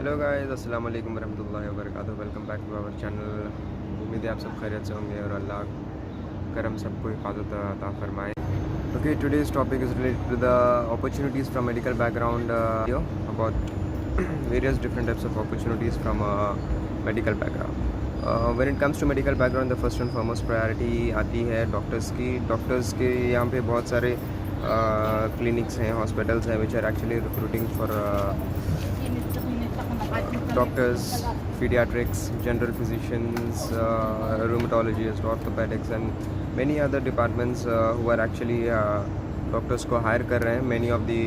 Hello guys, अस्सलाम वालेकुम रहमतुल्लाहि व बरकातुहू। Welcome back to our channel. उम्मीद है आप सब खैरियत से होंगे और अल्लाह करम सबको हिफाजत अता फरमाए। Okay, today's topic is related to the opportunities from medical background, about various different types of opportunities from medical background. When it comes to medical background, the first and foremost priority आती है doctors की। Doctors के यहाँ पे बहुत सारे clinics हैं, hospitals हैं which are actually recruiting for doctors, pediatrics, general physicians, rheumatologists, orthopedics and many other departments who are actually doctors को हायर कर रहे हैं। Many of the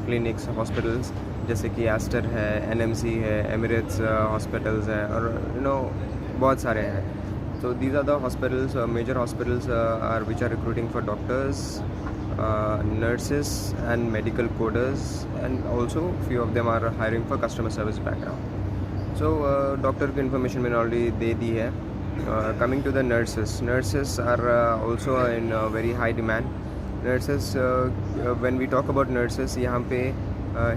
clinics, hospitals जैसे कि एस्टर है, एनएमसी है, एमिरेट्स हॉस्पिटल्स है और बहुत सारे हैं। So these are the hospitals, major hospitals are which are recruiting for doctors, nurses and medical coders, and also few of them are hiring for customer service background. So doctor की information मैंने already दे दी है। Coming to the nurses are also in very high demand. Nurses, when we talk about nurses, यहाँ पे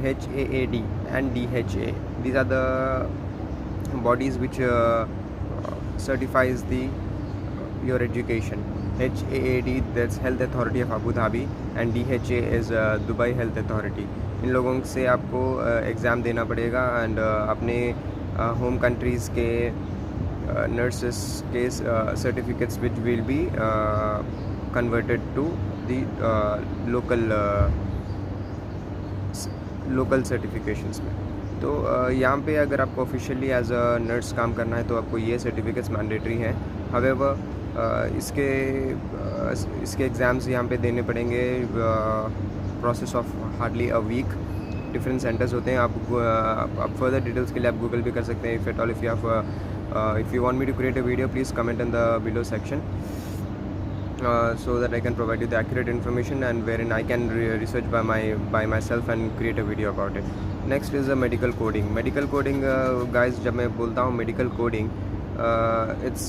HAAD and DHA, these are the bodies which certifies your education. HAAD, that's Health Authority of Abu Dhabi, and DHA is Dubai Health Authority. इन लोगों से आपको exam देना पड़ेगा and अपने home countries के nurses के certificates which will be converted to the local certifications में। तो यहाँ पे अगर आपको ऑफिशियली एज अ नर्स काम करना है तो आपको ये सर्टिफिकेट्स मैंडेटरी हैं। हावेवर इसके एग्ज़ाम्स यहाँ पे देने पड़ेंगे, process of hardly a week. Different centres होते हैं। आप फर्दर डिटेल्स के लिए आप गूगल भी कर सकते हैं। If at all if you want me to create a video, please comment in the below section so that I can provide you the accurate information and wherein I can research by myself and create a video about it. Next is medical coding. Medical coding, guys, जब मैं बोलता हूँ medical coding, it's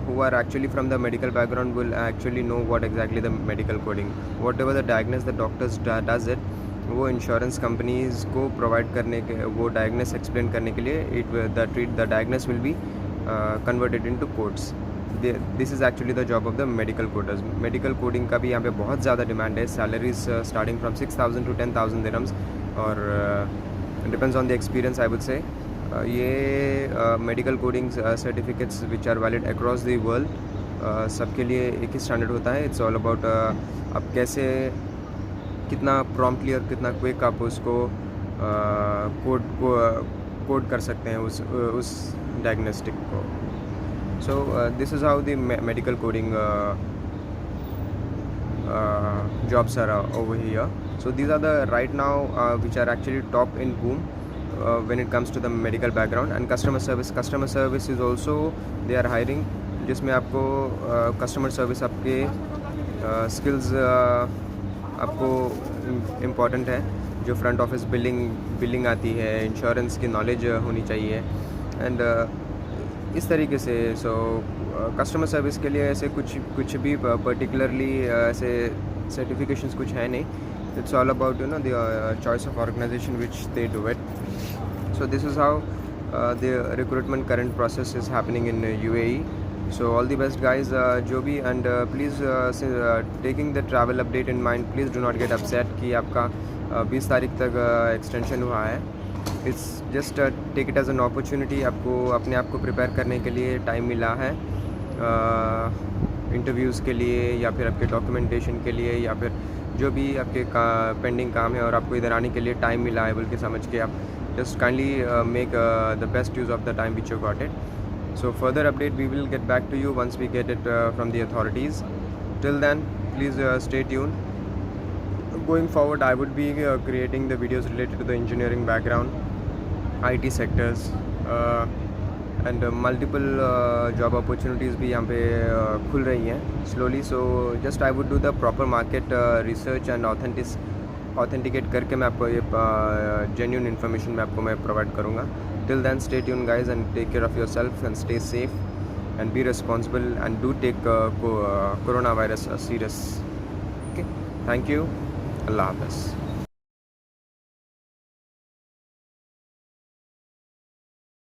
who are actually from the medical background will actually know what exactly the medical coding. Whatever the diagnosis the doctors does it, वो insurance companies को provide करने के, वो diagnose explain करने के लिए the diagnose will be converted into codes. This is actually the job of the medical coders. Medical coding का भी यहाँ पे बहुत ज़्यादा डिमांड है. Salaries starting from 6,000 to 10,000 dirhams और depends on the experience I would say. ये medical coding certificates which are valid across the world सबके लिए एक ही स्टैंडर्ड होता है. इट्स ऑल अबाउट अब कैसे कितना प्रॉम्प्टली और कितना क्विक आप उसको कोड कर सकते हैं उस डायग्नोस्टिक को. So this is how the medical coding jobs are over here. So these are the right now which are actually top in boom when it comes to the medical background. And customer service is also they are hiring, जिसमें आपको customer service आपके skills आपको important है. जो front office billing आती है, insurance की knowledge होनी चाहिए एंड इस तरीके से. सो कस्टमर सर्विस के लिए ऐसे कुछ भी पर्टिकुलरली ऐसे सर्टिफिकेशंस कुछ है नहीं. It's all about the choice of organisation which they do it. So this is how the recruitment current process is happening in UAE. So all the best guys. जो भी and please taking the travel update in mind, please do not get upset कि आपका 20 तारीख तक extension हुआ है. It's just take it as an opportunity. आपको अपने आप को प्रिपेयर करने के लिए टाइम मिला है, इंटरव्यूज़ के लिए या फिर आपके डॉक्यूमेंटेशन के लिए या फिर जो भी आपके पेंडिंग काम है और आपको इधर आने के लिए टाइम मिला है बोल के समझ के आप just kindly make the best use of the time which you got it. So further update we will get back to you once we get it from the authorities. Till then please stay tuned. Going forward, I would be creating the videos related to the engineering background, IT sectors, and multiple job opportunities भी यहाँ पे खुल रही हैं slowly. So just I would do the proper market research and authenticate करके मैं आपको ये genuine information मैं provide करूँगा. Till then, stay tuned guys and take care of yourself and stay safe and be responsible and do take coronavirus serious. Okay, thank you. Allah Hafiz.